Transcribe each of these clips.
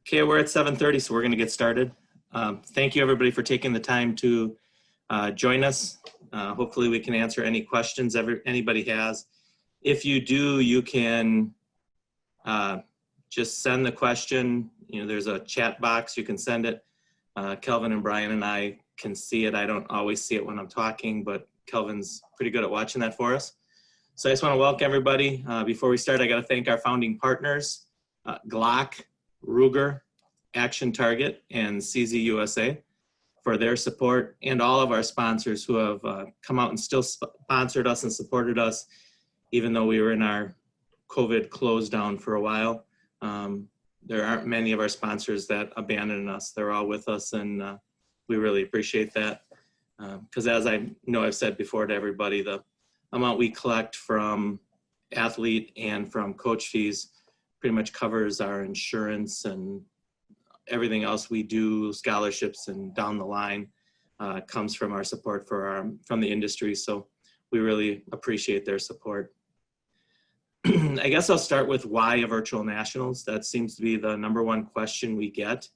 Okay, we're at 7:30, so we're going to get started. Thank you, everybody, for taking the time to join us. Hopefully, we can answer any questions anybody has. If you do, you can just send the question. There's a chat box. You can send it. Kelvin and Brian and I can see it. I don't always see it when I'm talking, but Kelvin's pretty good at watching that for us. So I just want to welcome everybody. Before we start, I got to thank our founding partners, Glock, Ruger, Action Target, and CZ USA for their support, and all of our sponsors who have come out and still sponsored us and supported us, even though we were in our COVID close down for a while. There aren't many of our sponsors that abandoned us. They're all with us, and we really appreciate that. Because as I know I've said before to everybody, the amount we collect from athlete and from coach fees pretty much covers our insurance and everything else we do, scholarships and down the line, comes from our support from the industry. So we really appreciate their support. I guess I'll start with why a virtual nationals. That seems to be the number one question we get.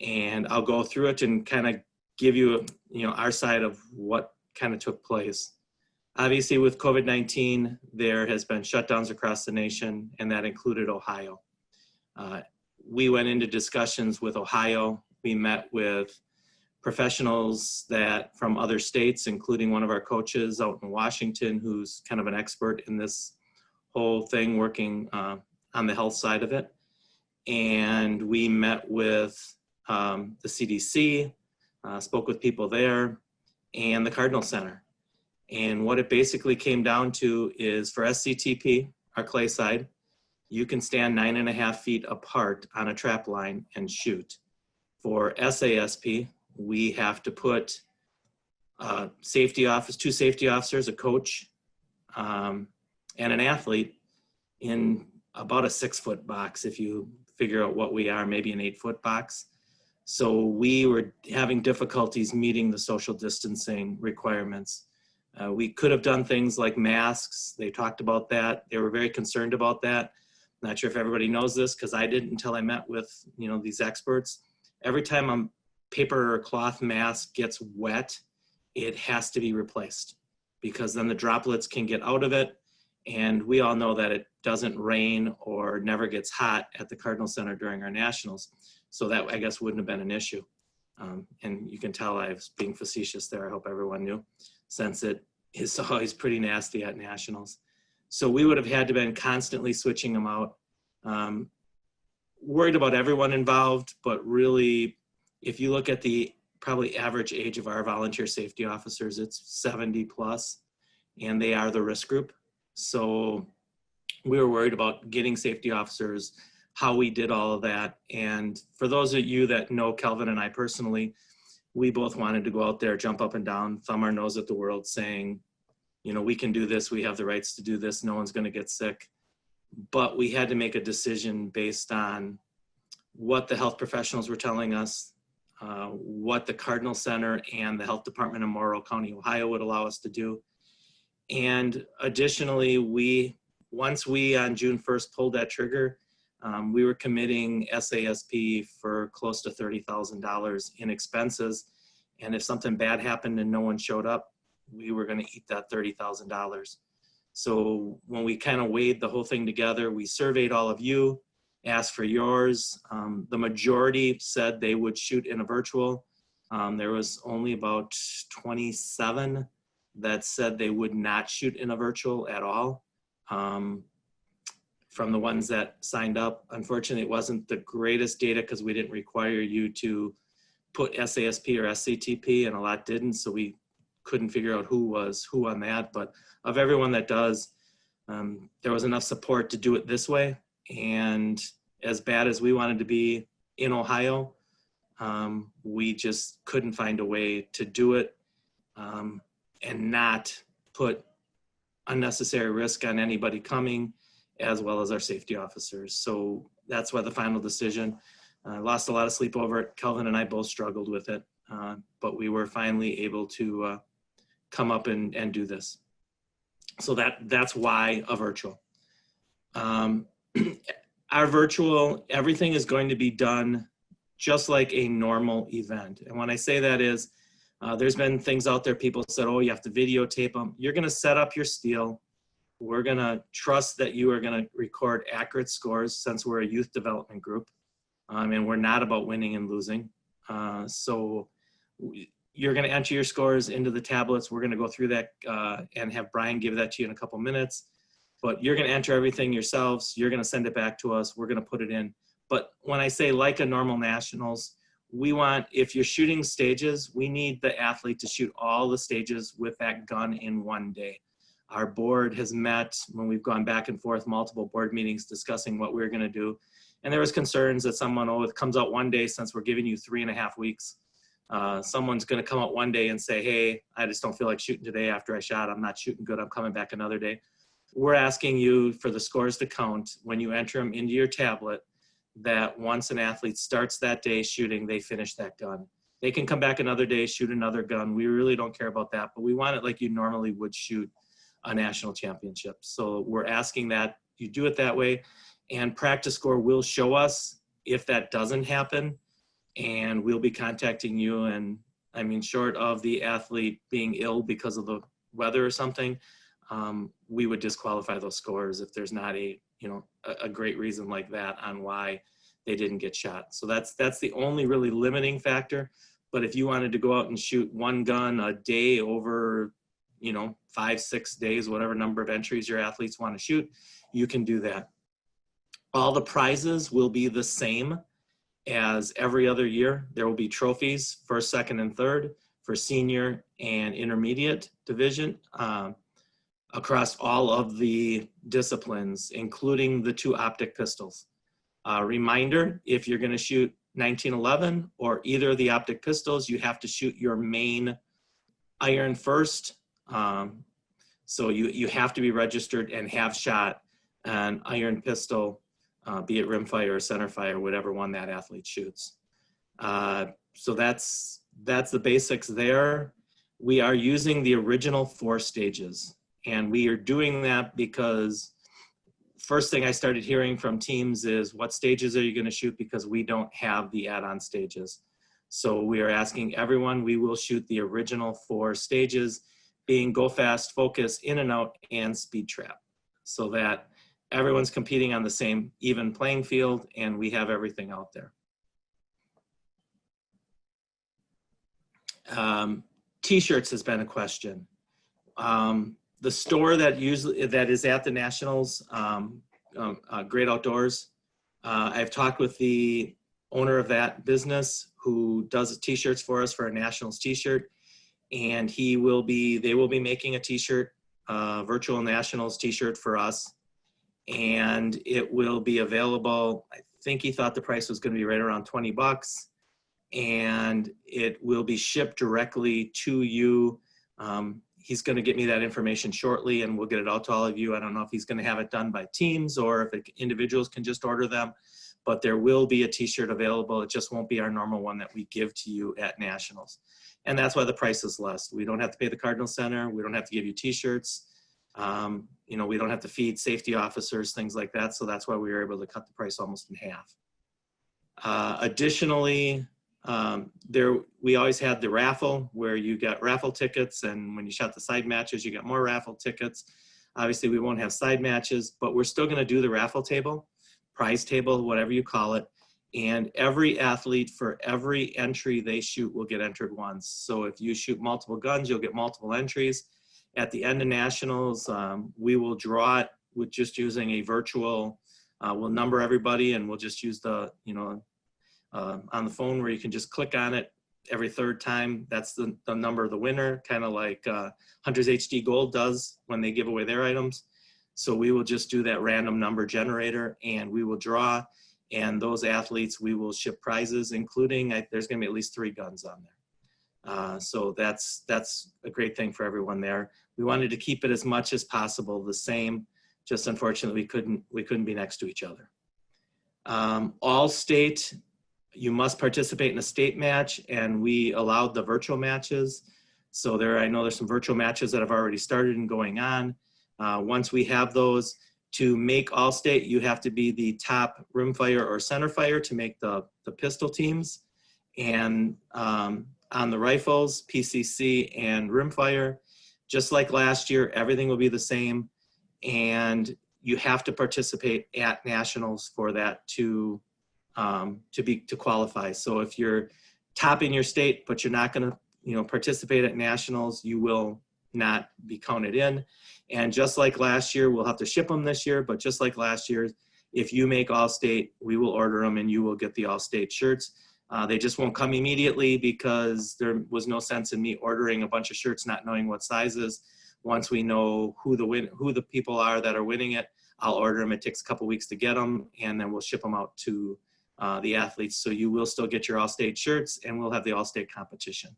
And I'll go through it and kind of give you, our side of what kind of took place. Obviously with COVID-19, there has been shutdowns across the nation, and that included Ohio. We went into discussions with Ohio. We met with professionals from other states, including one of our coaches out in Washington, who's kind of an expert in this whole thing, working on the health side of it. And we met with the CDC, spoke with people there, and the Cardinal Center. And what it basically came down to is for SCTP, our clay side, you can stand 9.5 feet apart on a trap line and shoot. For SASP, we have to put two safety officers, a coach, and an athlete in about a 6-foot box. If you figure out what we are, maybe an 8-foot box. So we were having difficulties meeting the social distancing requirements. We could have done things like masks. They talked about that. They were very concerned about that. Not sure if everybody knows this, because I didn't until I met with these experts. Every time a paper or cloth mask gets wet, it has to be replaced, because then the droplets can get out of it. And we all know that it doesn't rain or never gets hot at the Cardinal Center during our nationals. So that, I guess, wouldn't have been an issue. And you can tell I was being facetious there. I hope everyone knew, since it is always pretty nasty at nationals. So we would have had to been constantly switching them out. Worried about everyone involved, but really, if you look at the probably average age of our volunteer safety officers, it's 70 plus, and they are the risk group. So we were worried about getting safety officers, how we did all of that. And for those of you that know Kelvin and I personally, we both wanted to go out there, jump up and down, thumb our nose at the world, saying, we can do this, we have the rights to do this, no one's gonna get sick. But we had to make a decision based on what the health professionals were telling us, what the Cardinal Center and the Health Department of Morrow County, Ohio would allow us to do. And additionally, once we on June 1st pulled that trigger, we were committing SASP for close to $30,000 in expenses. And if something bad happened and no one showed up, we were going to eat that $30,000. So when we kind of weighed the whole thing together, we surveyed all of you, asked for yours. The majority said they would shoot in a virtual. There was only about 27 that said they would not shoot in a virtual at all. From the ones that signed up, unfortunately, it wasn't the greatest data because we didn't require you to put SASP or SCTP, and a lot didn't, so we couldn't figure out who was who on that. But of everyone that does, there was enough support to do it this way. And as bad as we wanted to be in Ohio, we just couldn't find a way to do it and not put unnecessary risk on anybody coming, as well as our safety officers. So that's why the final decision. Lost a lot of sleep over it. Kelvin and I both struggled with it, but we were finally able to come up and do this. So that's why a virtual. Our virtual, everything is going to be done just like a normal event. And when I say that is, there's been things out there, people said, oh, you have to videotape them. You're gonna set up your steel. We're gonna trust that you are gonna record accurate scores since we're a youth development group. And we're not about winning and losing. So you're gonna enter your scores into the tablets. We're gonna go through that and have Brian give that to you in a couple minutes. But you're gonna enter everything yourselves. You're gonna send it back to us. We're gonna put it in. But when I say like a normal nationals, we want, if you're shooting stages, we need the athlete to shoot all the stages with that gun in one day. Our board has met when we've gone back and forth, multiple board meetings discussing what we're gonna do. And there was concerns that someone, oh, it comes out one day since we're giving you 3.5 weeks. Someone's gonna come out one day and say, hey, I just don't feel like shooting today after I shot. I'm not shooting good, I'm coming back another day. We're asking you for the scores to count when you enter them into your tablet, that once an athlete starts that day shooting, they finish that gun. They can come back another day, shoot another gun. We really don't care about that, but we want it like you normally would shoot a national championship. So we're asking that you do it that way, and practice score will show us if that doesn't happen, and we'll be contacting you. And I mean, short of the athlete being ill because of the weather or something, we would disqualify those scores if there's not a great reason like that on why they didn't get shot. So that's the only really limiting factor. But if you wanted to go out and shoot one gun a day over 5-6 days, whatever number of entries your athletes want to shoot, you can do that. All the prizes will be the same as every other year. There will be trophies, first, second, and third for senior and intermediate division across all of the disciplines, including the 2 optic pistols. Reminder, if you're gonna shoot 1911 or either of the optic pistols, you have to shoot your main iron first. So you have to be registered and have shot an iron pistol, be it rimfire or centerfire, whatever one that athlete shoots. So that's the basics there. We are using the original 4 stages. And we are doing that because first thing I started hearing from teams is, what stages are you going to shoot? Because we don't have the add-on stages. So we are asking everyone, we will shoot the original 4 stages, being go fast, focus, in and out, and speed trap, so that everyone's competing on the same even playing field and we have everything out there. T-shirts has been a question. The store that is at the Nationals, Great Outdoors, I've talked with the owner of that business who does T-shirts for us for a Nationals T-shirt, and they will be making a T-shirt, virtual Nationals T-shirt for us, and it will be available. I think he thought the price was going to be right around $20, and it will be shipped directly to you. He's going to get me that information shortly, and we'll get it out to all of you. I don't know if he's going to have it done by teams or if individuals can just order them, but there will be a T-shirt available. It just won't be our normal one that we give to you at Nationals. And that's why the price is less. We don't have to pay the Cardinal Center. We don't have to give you T-shirts. We don't have to feed safety officers, things like that. So that's why we were able to cut the price almost in half. Additionally, we always had the raffle where you got raffle tickets, and when you shot the side matches, you got more raffle tickets. Obviously we won't have side matches, but we're still going to do the raffle table, prize table, whatever you call it. And every athlete, for every entry they shoot, will get entered once. So if you shoot multiple guns, you'll get multiple entries. At the end of Nationals, we will draw it with just using a virtual, we'll number everybody, and we'll just use the, on the phone where you can just click on it every 3rd time. That's the number of the winner, kind of like Hunters HD Gold does when they give away their items. So we will just do that random number generator, and we will draw, and those athletes, we will ship prizes, including, there's going to be at least 3 guns on there. So that's a great thing for everyone there. We wanted to keep it as much as possible the same, just unfortunately we couldn't be next to each other. All state, you must participate in a state match, and we allowed the virtual matches. So I know there's some virtual matches that have already started and going on. Once we have those, To make All-State, you have to be the top rimfire or centerfire to make the pistol teams. And on the rifles, PCC and rimfire, just like last year, everything will be the same. And you have to participate at nationals for that to qualify. So if you're top in your state, but you're not going to participate at nationals, you will not be counted in. And just like last year, we'll have to ship them this year, but just like last year, if you make All-State, we will order them and you will get the All-State shirts. They just won't come immediately because there was no sense in me ordering a bunch of shirts not knowing what sizes. Once we know who the people are that are winning it, I'll order them. It takes a couple weeks to get them, and then we'll ship them out to the athletes. So you will still get your All-State shirts, and we'll have the All-State competition.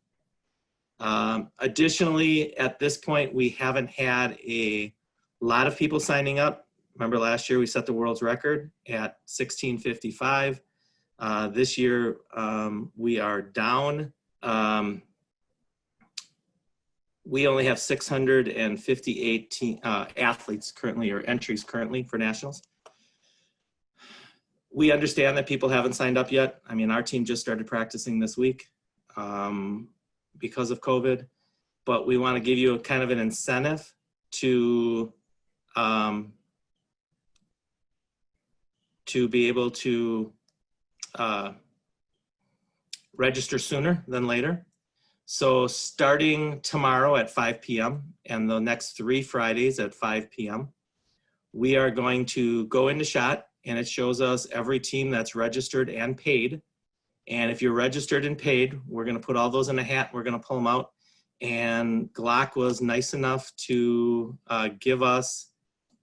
Additionally, at this point, we haven't had a lot of people signing up. Remember last year we set the world's record at 1655. This year we are down. We only have 658 athletes currently, or entries currently for nationals. We understand that people haven't signed up yet. I mean, our team just started practicing this week because of COVID, but we want to give you a kind of an incentive to be able to register sooner than later. So starting tomorrow at 5 p.m. and the next 3 Fridays at 5 p.m., we are going to go into SHOT, and it shows us every team that's registered and paid. And if you're registered and paid, we're going to put all those in a hat. We're going to pull them out. And Glock was nice enough to give us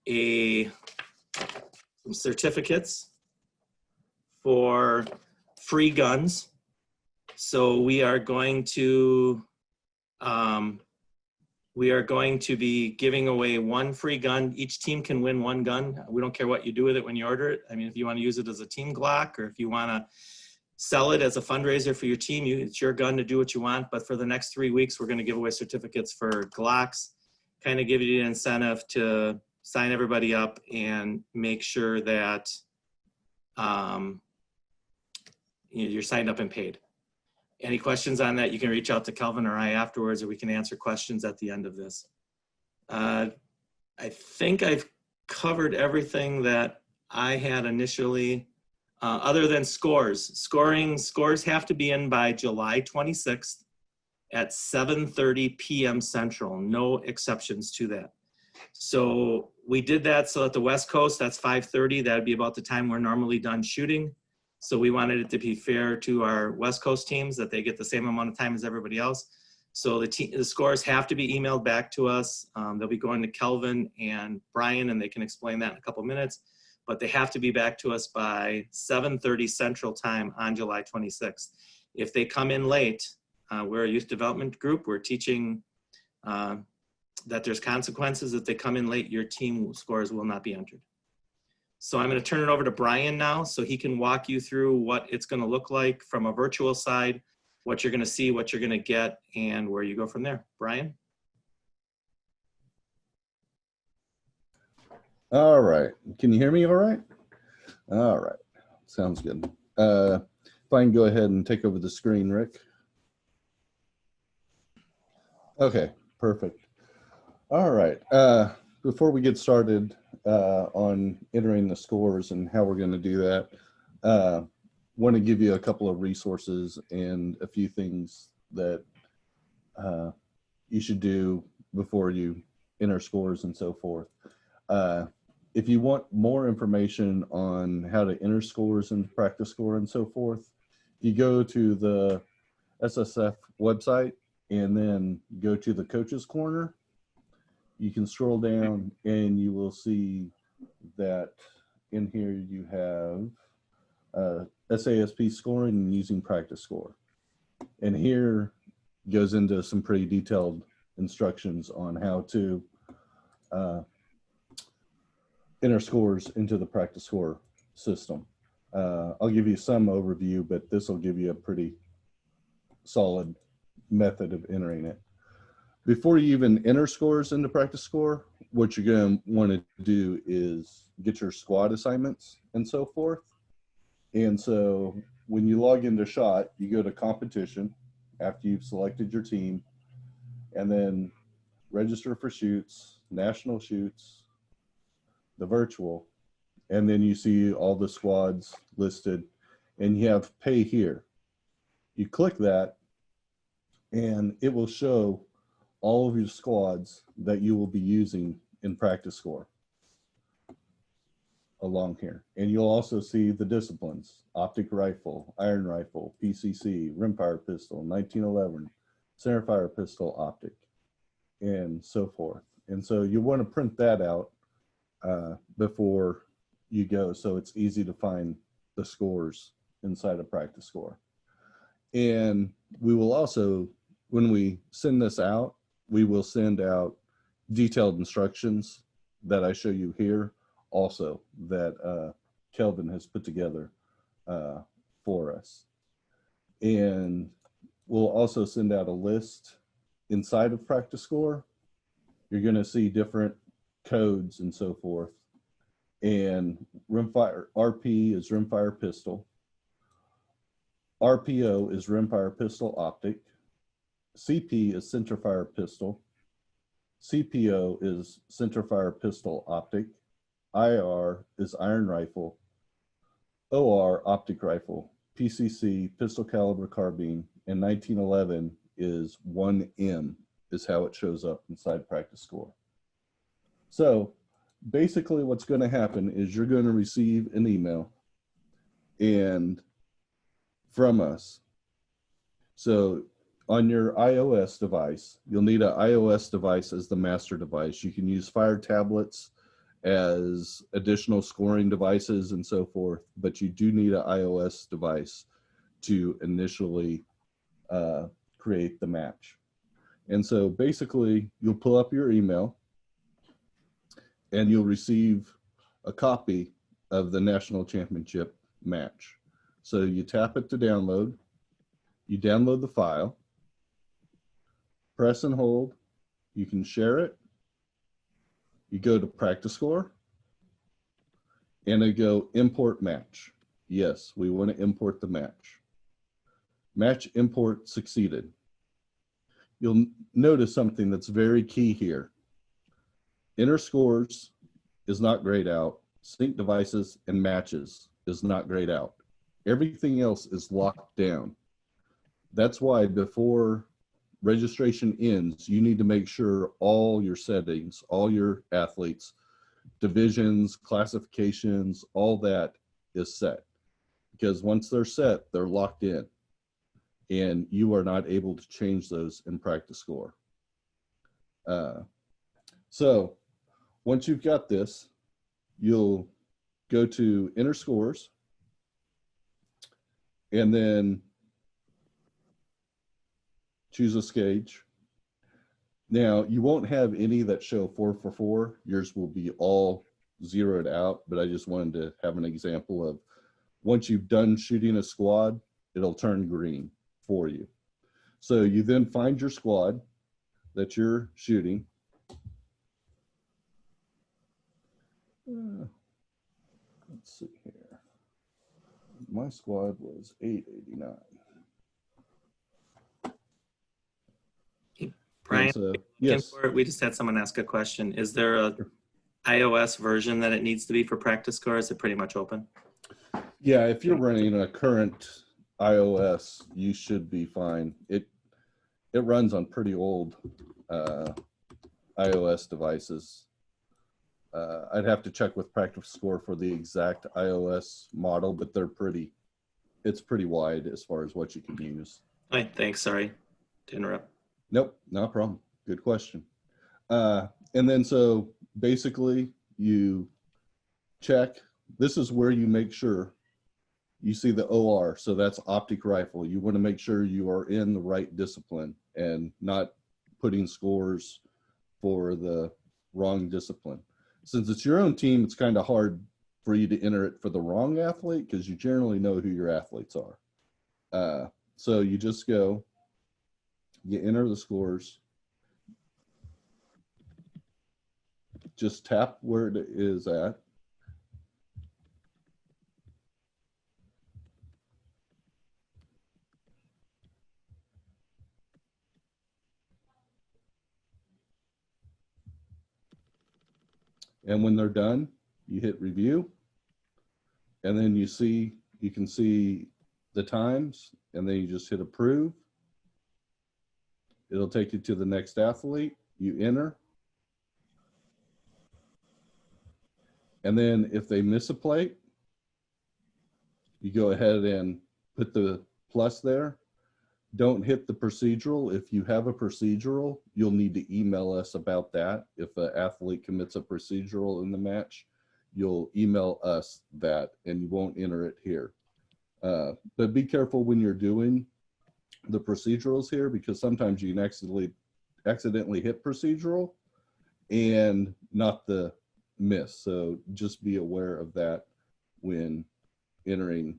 some certificates for free guns. So we are going to be giving away 1 free gun. Each team can win 1 gun. We don't care what you do with it when you order it. I mean, if you want to use it as a team Glock, or if you want to sell it as a fundraiser for your team, it's your gun to do what you want. But for the next 3 weeks, we're going to give away certificates for Glocks, kind of give you an incentive to sign everybody up and make sure that you're signed up and paid. Any questions on that, you can reach out to Kelvin or I afterwards, or we can answer questions at the end of this. I think I've covered everything that I had initially, other than scores. Scores have to be in by July 26th at 7:30 p.m. Central, no exceptions to that. So we did that so at the West Coast, that's 5:30, that'd be about the time we're normally done shooting. So we wanted it to be fair to our West Coast teams, that they get the same amount of time as everybody else. So the scores have to be emailed back to us. They'll be going to Kelvin and Brian, and they can explain that in a couple minutes. But they have to be back to us by 7:30 Central Time on July 26th. If they come in late, we're a youth development group. We're teaching that there's consequences. If they come in late, your team scores will not be entered. So I'm going to turn it over to Brian now so he can walk you through what it's going to look like from a virtual side, what you're going to see, what you're going to get, and where you go from there. Brian? All right. Can you hear me all right? All right. Sounds good. If I can go ahead and take over the screen, Rick. Okay, perfect. All right. Before we get started on entering the scores and how we're going to do that, want to give you a couple of resources and a few things that you should do before you enter scores and so forth. If you want more information on how to enter scores and practice score and so forth, you go to the SSF website and then go to the Coaches Corner. You can scroll down and you will see that in here you have SASP scoring and using practice score. And here goes into some pretty detailed instructions on how to enter scores into the practice score system. I'll give you some overview, but this will give you a pretty solid method of entering it. Before you even enter scores into practice score, what you're going to want to do is get your squad assignments and so forth. And so when you log into SHOT, you go to competition after you've selected your team, and then register for shoots, national shoots, the virtual, and then you see all the squads listed, and you have pay here. You click that, and it will show all of your squads that you will be using in practice score along here. And you'll also see the disciplines: optic rifle, iron rifle, PCC, rimfire pistol, 1911, centerfire pistol, optic, and so forth. And so you want to print that out before you go, so it's easy to find the scores inside of practice score. And we will also, when we send this out, we will send out detailed instructions that I show you here also, that Kelvin has put together for us. And we'll also send out a list inside of practice score. You're going to see different codes and so forth. And rimfire, RP is rimfire pistol. RPO is rimfire pistol optic. CP is centerfire pistol. CPO is centerfire pistol optic. IR is iron rifle. OR optic rifle. PCC pistol caliber carbine. And 1911 is 1M is how it shows up inside practice score. So basically what's going to happen is you're going to receive an email and from us. So on your iOS device, you'll need an iOS device as the master device. You can use Fire tablets as additional scoring devices and so forth, but you do need an iOS device to initially create the match. And so basically you'll pull up your email and you'll receive a copy of the national championship match. So you tap it to download, you download the file, press and hold, you can share it, you go to practice score, and I go import match. Yes, we want to import the match. Match import succeeded. You'll notice something that's very key here. Enter scores is not grayed out. Sync devices and matches is not grayed out. Everything else is locked down. That's why before registration ends, you need to make sure all your settings, all your athletes, divisions, classifications, all that is set. Because once they're set, they're locked in. And you are not able to change those in practice score. So once you've got this, you'll go to enter scores and then choose a stage. Now you won't have any that show 4-for-4. Yours will be all zeroed out, but I just wanted to have an example of once you've done shooting a squad, it'll turn green for you. So you then find your squad that you're shooting. Let's see here. My squad was 889. Brian, yes. we just had someone ask a question. Is there a iOS version that it needs to be for practice score? Is it pretty much open? Yeah, if you're running a current iOS, you should be fine. It runs on pretty old iOS devices. I'd have to check with practice score for the exact iOS model, but it's pretty wide as far as what you can use. All right, thanks. Sorry to interrupt. Nope, no problem. Good question. And then so basically you check. This is where you make sure you see the OR. So that's optic rifle. You want to make sure you are in the right discipline and not putting scores for the wrong discipline. Since it's your own team, it's kind of hard for you to enter it for the wrong athlete because you generally know who your athletes are. So you just go, you enter the scores. just tap where it is at. And when they're done, you hit review, and then you can see the times, and then you just hit approve. It'll take you to the next athlete. You enter. And then if they miss a plate, you go ahead and put the plus there. Don't hit the procedural. If you have a procedural, you'll need to email us about that. If an athlete commits a procedural in the match, you'll email us that and you won't enter it here. But be careful when you're doing the procedurals here, because sometimes you can accidentally hit procedural and not the miss. So just be aware of that when entering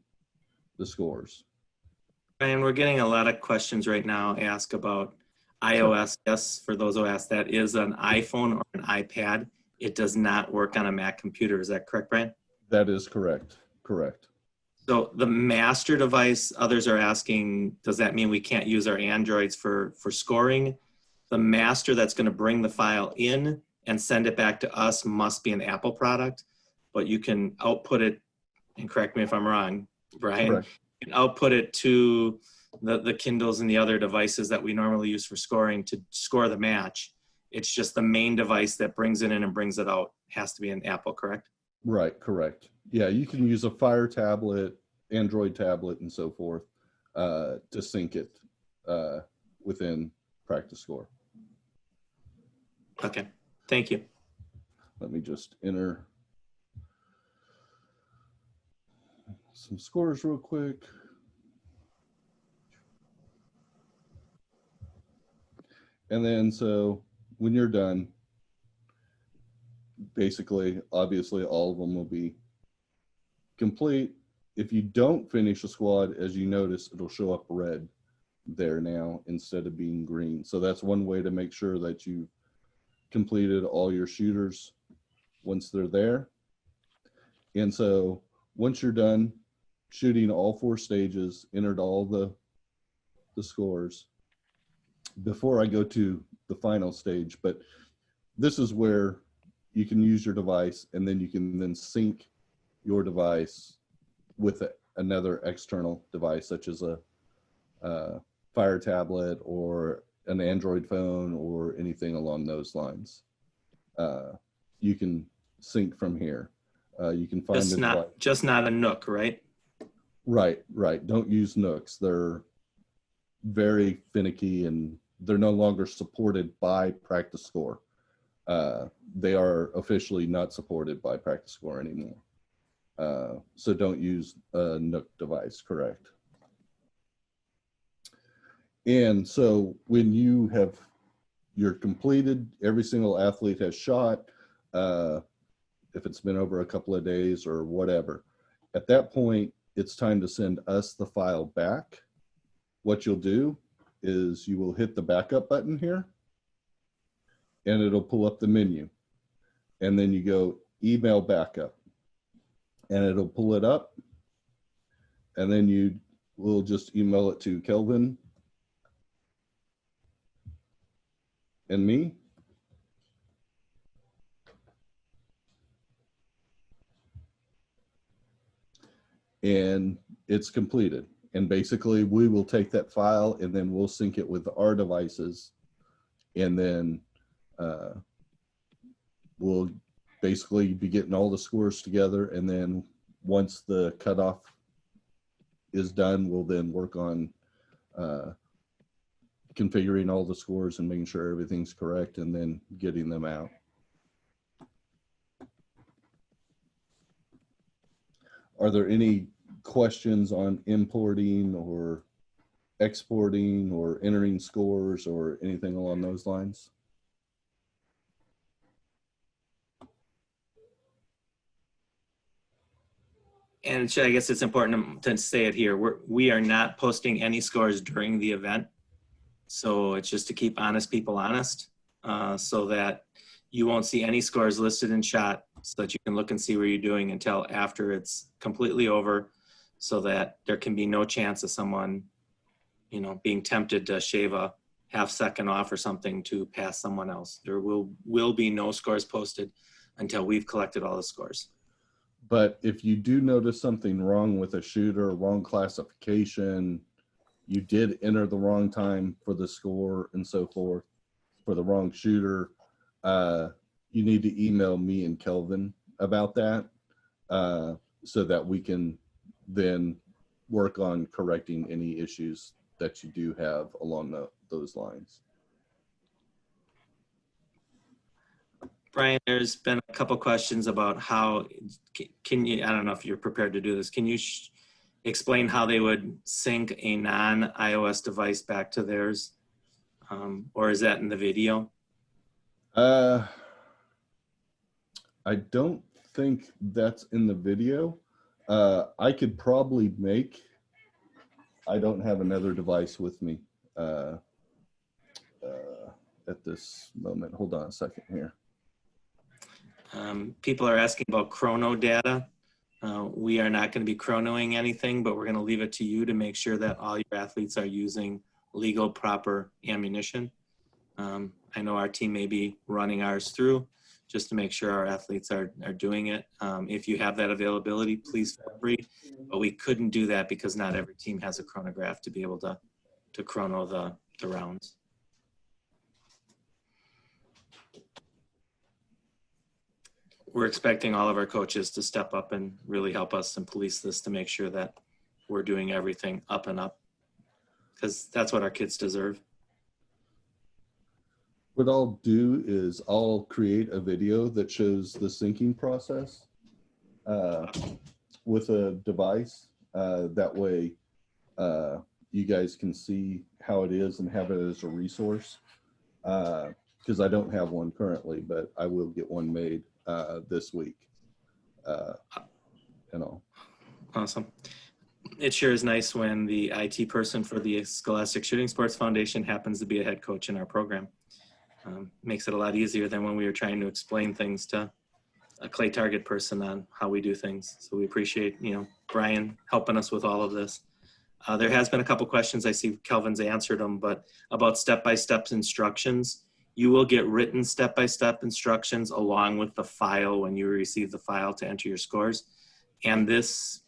the scores. And we're getting a lot of questions right now ask about iOS. Yes, for those who ask, that is an iPhone or an iPad. It does not work on a Mac computer. Is that correct, Brian? That is correct. Correct. So the master device, others are asking, does that mean we can't use our Androids for scoring? The master that's going to bring the file in and send it back to us must be an Apple product, but you can output it, and correct me if I'm wrong, Brian. Correct. You can output it to the Kindles and the other devices that we normally use for scoring to score the match. It's just the main device that brings it in and brings it out has to be an Apple, correct? Right, correct. Yeah, you can use a Fire tablet, Android tablet, and so forth to sync it within Practice Score. Okay, thank you. Let me just enter some scores real quick. And then, so when you're done, basically, obviously, all of them will be complete. If you don't finish a squad, as you notice, it'll show up red there now instead of being green. So that's one way to make sure that you've completed all your shooters once they're there. And so once you're done shooting all 4 stages, entered all the scores, before I go to the final stage, but this is where you can use your device, and then you can then sync your device with another external device, such as a Fire tablet or an Android phone or anything along those lines. You can sync from here. You can find just not a Nook, right? Right. Don't use Nooks. They're very finicky and they're no longer supported by Practice Score. They are officially not supported by Practice Score anymore. So don't use a Nook device, correct? And so when you're completed, every single athlete has shot, if it's been over a couple of days or whatever, at that point, it's time to send us the file back. What you'll do is you will hit the backup button here, and it'll pull up the menu. And then you go email backup, and it'll pull it up. And then you will just email it to Kelvin and me. And it's completed. And basically we will take that file and then we'll sync it with our devices. And then we'll basically be getting all the scores together. And then once the cutoff is done, we'll then work on configuring all the scores and making sure everything's correct and then getting them out. Are there any questions on importing or exporting or entering scores or anything along those lines? And I guess it's important to say it here. We are not posting any scores during the event. So it's just to keep honest people honest, so that you won't see any scores listed in shot so that you can look and see where you're doing until after it's completely over, so that there can be no chance of someone, you know, being tempted to shave a half second off or something to pass someone else. There will be no scores posted until we've collected all the scores. But if you do notice something wrong with a shooter, wrong classification, you did enter the wrong time for the score and so forth for the wrong shooter, you need to email me and Kelvin about that, so that we can then work on correcting any issues that you do have along those lines. Brian, there's been a couple questions about how, can you, I don't know if you're prepared to do this, can you explain how they would sync a non-iOS device back to theirs? Or is that in the video? I don't think that's in the video. I could probably I don't have another device with me at this moment. Hold on a second here. People are asking about chrono data. We are not going to be chronoing anything, but we're going to leave it to you to make sure that all your athletes are using legal, proper ammunition. I know our team may be running ours through just to make sure our athletes are doing it. If you have that availability, please feel free. But we couldn't do that because not every team has a chronograph to be able to chrono the rounds. We're expecting all of our coaches to step up and really help us and police this to make sure that we're doing everything up and up, because that's what our kids deserve. What I'll do is I'll create a video that shows the syncing process with a device. That way you guys can see how it is and have it as a resource. Because I don't have one currently, but I will get one made this week. And all. Awesome. It sure is nice when the IT person for the Scholastic Shooting Sports Foundation happens to be a head coach in our program. Makes it a lot easier than when we were trying to explain things to a clay target person on how we do things. So we appreciate, you know, Brian helping us with all of this. There has been a couple questions. I see Kelvin's answered them, but about step-by-step instructions. You will get written step-by-step instructions along with the file when you receive the file to enter your scores. And this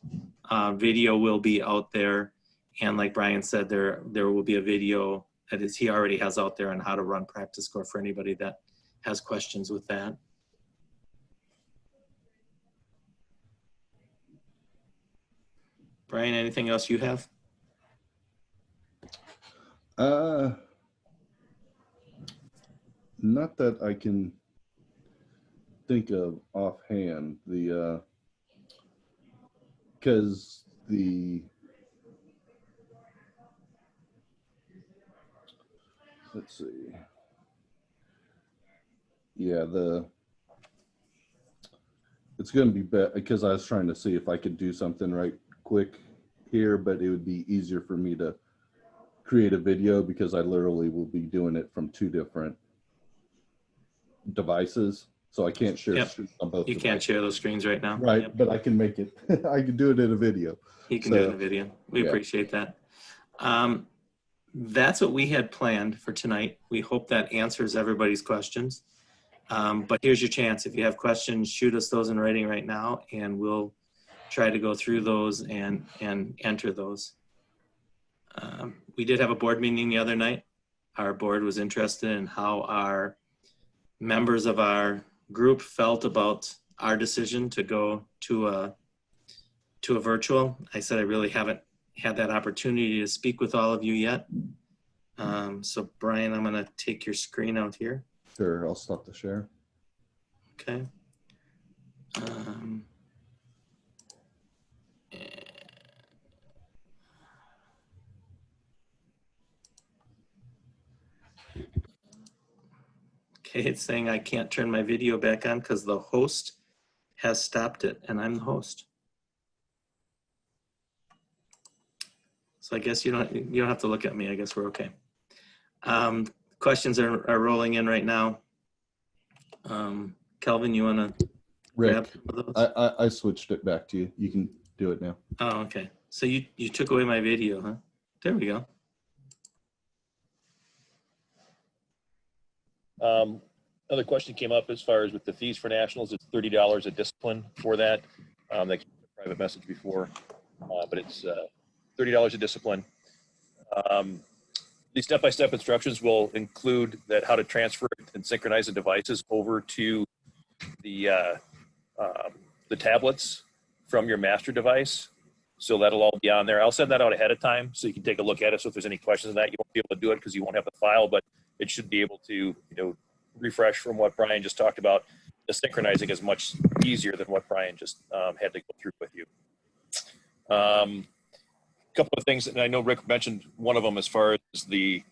video will be out there. And like Brian said, there will be a video that he already has out there on how to run practice score for anybody that has questions with that. Brian, anything else you have? Not that I can think of offhand. Because let's see. Yeah, it's going to be better because I was trying to see if I could do something right quick here, but it would be easier for me to create a video because I literally will be doing it from 2 different devices. So I can't share screens on both. You devices. can't share those screens right now. Right, Yep. but I can make it. I can do it in a video. You can do it in a video. We appreciate that. That's what we had planned for tonight. We hope that answers everybody's questions. But here's your chance. If you have questions, shoot us those in writing right now, and we'll try to go through those and enter those. We did have a board meeting the other night. Our board was interested in how our members of our group felt about our decision to go to a virtual. I said I really haven't had that opportunity to speak with all of you yet. So Brian, I'm gonna take your screen out here. Sure, I'll stop the share. Okay. Okay, it's saying I can't turn my video back on because the host has stopped it, and I'm the host. So I guess you don't have to look at me. I guess we're okay. Questions are rolling in right now. Kelvin, you want to grab Rick, some of those? I switched it back to you. You can do it now. Oh, okay. So you took away my video, huh? There we go. Another question came up as far as with the fees for nationals. It's $30 a discipline for that. That came in a private message before, but it's $30 a discipline. These step-by-step instructions will include that how to transfer and synchronize the devices over to the tablets from your master device. So that'll all be on there. I'll send that out ahead of time so you can take a look at it. So if there's any questions on that, you won't be able to do it because you won't have the file, but it should be able to, refresh from what Brian just talked about. The synchronizing is much easier than what Brian just had to go through with you. Couple of things, and I know Rick mentioned one of them as far as the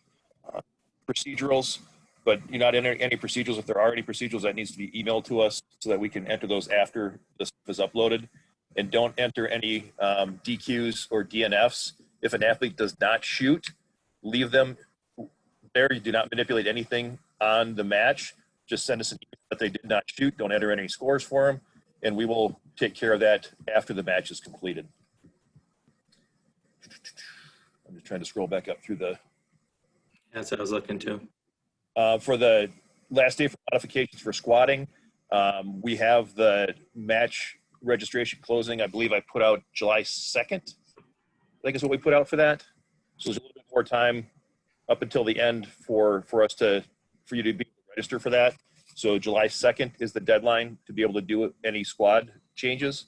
procedurals, but you're not entering any procedurals. If there are any procedurals, that needs to be emailed to us so that we can enter those after this is uploaded. And don't enter any DQs or DNFs. If an athlete does not shoot, leave them there. You do not manipulate anything on the match. Just send us an email that they did not shoot. Don't enter any scores for them, and we will take care of that after the match is completed. I'm just trying to scroll back up through the. That's what I was looking to. For the last day for modifications for squatting, we have the match registration closing. I believe I put out July 2nd. I think is what we put out for that. So there's a little bit more time up until the end for you to be registered for that. So July 2nd is the deadline to be able to do any squad changes.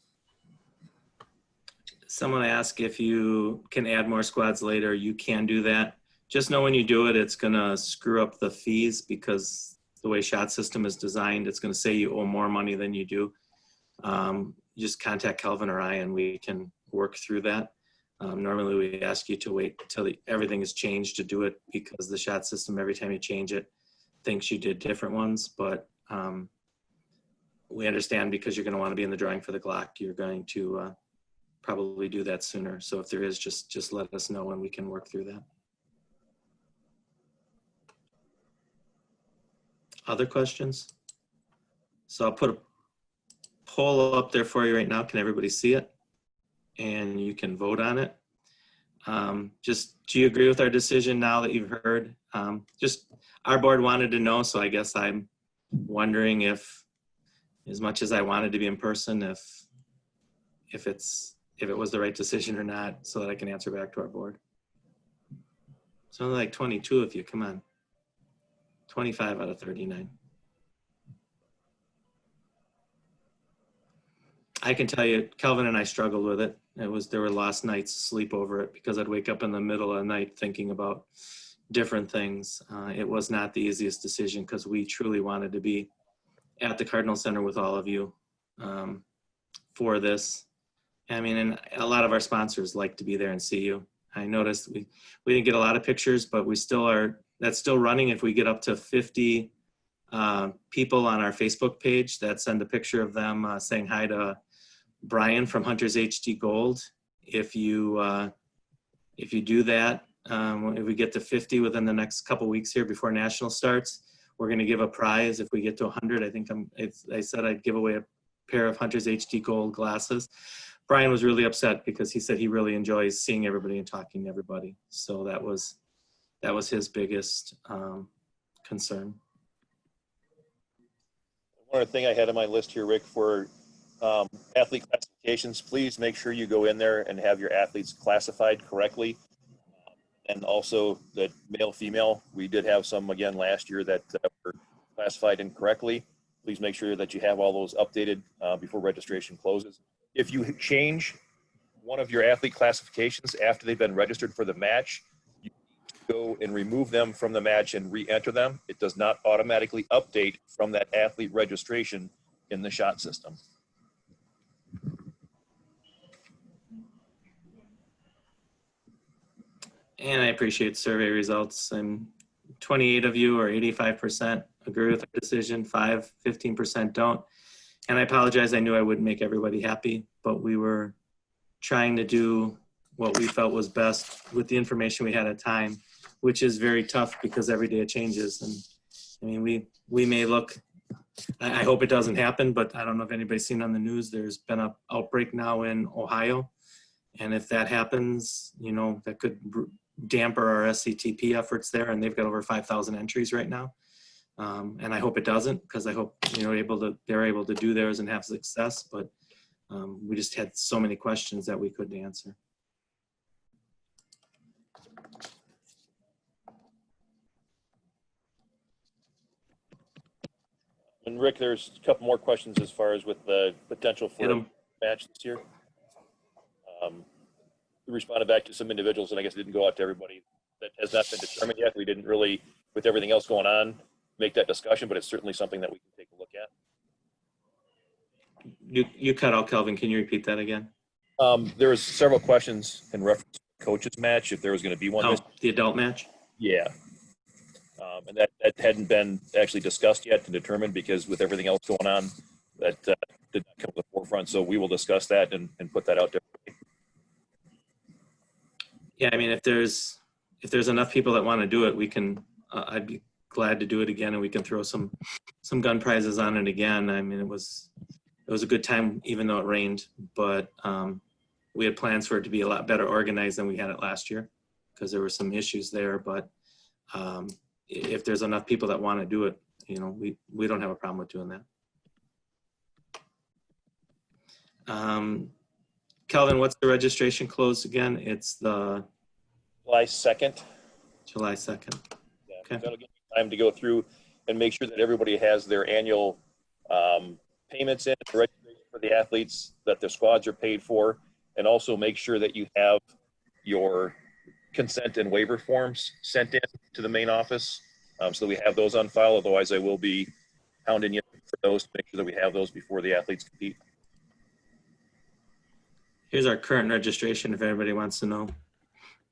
Someone asked if you can add more squads later. You can do that. Just know when you do it, it's going to screw up the fees because the way shot system is designed, it's going to say you owe more money than you do. You just contact Kelvin or I and we can work through that. Normally we ask you to wait until everything is changed to do it because the shot system, every time you change it, thinks you did different ones. But we understand because you're going to want to be in the drawing for the Glock, you're going to probably do that sooner. So if there is, just let us know and we can work through that. Other questions? So I'll put a poll up there for you right now. Can everybody see it? And you can vote on it. Just, do you agree with our decision now that you've heard? Just our board wanted to know, so I guess I'm wondering if, as much as I wanted to be in person, if it was the right decision or not, so that I can answer back to our board. It's only like 22 of you, come on. 25 out of 39. I can tell you, Kelvin and I struggled with it. There were lost nights sleep over it because I'd wake up in the middle of the night thinking about different things. It was not the easiest decision because we truly wanted to be at the Cardinal Center with all of you for this. I mean, and a lot of our sponsors like to be there and see you. I noticed we didn't get a lot of pictures, but we still are, that's still running. If we get up to 50 people on our Facebook page that send a picture of them saying hi to Brian from Hunters HD Gold, if you do that, if we get to 50 within the next couple weeks here before National starts, we're going to give a prize. If we get to 100, I think I said I'd give away a pair of Hunters HD Gold glasses. Brian was really upset because he said he really enjoys seeing everybody and talking to everybody. So that was his biggest concern. One other thing I had on my list here, Rick, for athlete classifications, please make sure you go in there and have your athletes classified correctly. And also the male, female, we did have some again last year that were classified incorrectly. Please make sure that you have all those updated before registration closes. If you change one of your athlete classifications after they've been registered for the match, you go and remove them from the match and re-enter them. It does not automatically update from that athlete registration in the shot system. And I appreciate survey results. And 28 of you, or 85%, agree with our decision. 15% don't. And I apologize. I knew I wouldn't make everybody happy, but we were trying to do what we felt was best with the information we had at time, which is very tough because every day it changes. And I mean, we may look I hope it doesn't happen, but I don't know if anybody's seen on the news, there's been an outbreak now in Ohio. And if that happens, that could damper our SCTP efforts there. And they've got over 5,000 entries right now. And I hope it doesn't, because I hope, they're able to do theirs and have success. But we just had so many questions that we couldn't answer. And Rick, there's a couple more questions as far as with the potential for a match this year. We responded back to some individuals, and I guess it didn't go out to everybody. That has not been determined yet. We didn't really, with everything else going on, make that discussion, but it's certainly something that we can take a look at. You cut out, Kelvin. Can you repeat that again? There was several questions in reference to the coaches match, if there was going to be one. The adult match? Yeah. And that hadn't been actually discussed yet and determined, because with everything else going on, that did not come to the forefront. So we will discuss that and put that out there. Yeah, I mean, if there's enough people that want to do it, we can. I'd be glad to do it again, and we can throw some gun prizes on it again. I mean, it was a good time, even though it rained. But we had plans for it to be a lot better organized than we had it last year, because there were some issues there. But if there's enough people that want to do it, we don't have a problem with doing that. Kelvin, what's the registration close again? It's the July 2nd. July 2nd. Yeah, okay. That'll give you time to go through and make sure that everybody has their annual payments in, registration for the athletes, that their squads are paid for, and also make sure that you have your consent and waiver forms sent in to the main office, so that we have those on file. Otherwise, I will be hounding you for those to make sure that we have those before the athletes compete. Here's our current registration if everybody wants to know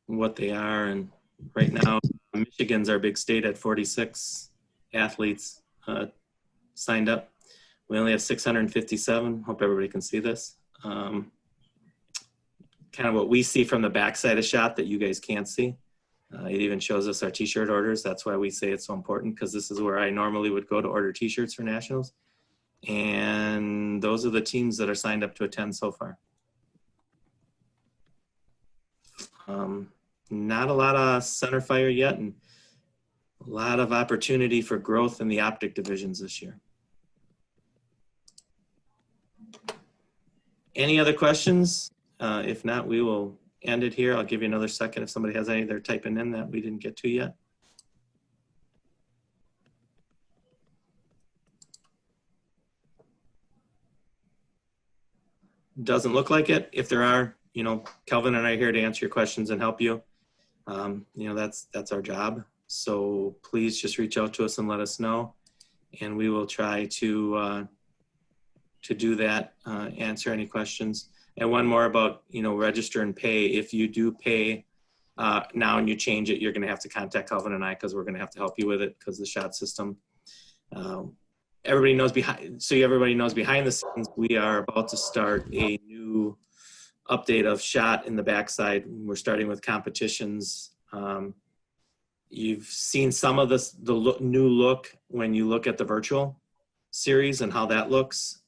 what they are. And right now, Michigan's our big state at 46 athletes signed up. We only have 657. Hope everybody can see this. Kind of what we see from the backside of shot that you guys can't see. It even shows us our t-shirt orders. That's why we say it's so important, because this is where I normally would go to order t-shirts for nationals. And those are the teams that are signed up to attend so far. Not a lot of center fire yet, and a lot of opportunity for growth in the optic divisions this year. Any other questions? If not, we will end it here. I'll give you another second if somebody has any they're typing in that we didn't get to yet. Doesn't look like it. If there are, Kelvin and I are here to answer your questions and help you. That's our job. So please just reach out to us and let us know, and we will try to do that, answer any questions. And one more about, register and pay. If you do pay now and you change it, you're going to have to contact Kelvin and I, because we're going to have to help you with it, because the shot system. Everybody knows behind the scenes, we are about to start a new update of shot in the backside. We're starting with competitions. You've seen some of the new look when you look at the virtual series and how that looks.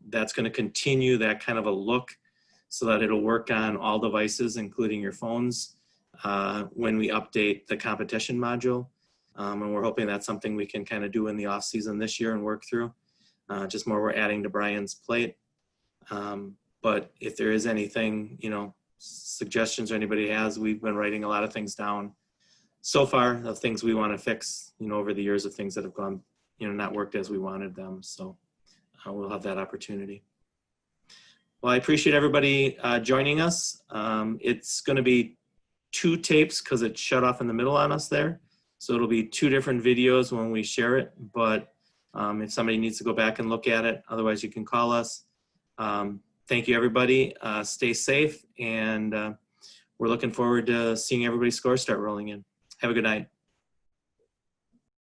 That's going to continue that kind of a look, so that it'll work on all devices, including your phones, when we update the competition module. And we're hoping that's something we can kind of do in the off season this year and work through. Just more we're adding to Brian's plate. But if there is anything, suggestions or anybody has, we've been writing a lot of things down so far of things we want to fix, over the years of things that have gone, not worked as we wanted them. So we'll have that opportunity. Well, I appreciate everybody joining us. It's going to be 2 tapes because it shut off in the middle on us there. So it'll be 2 different videos when we share it. But if somebody needs to go back and look at it, otherwise you can call us. Thank you, everybody. Stay safe. And we're looking forward to seeing everybody's scores start rolling in. Have a good night.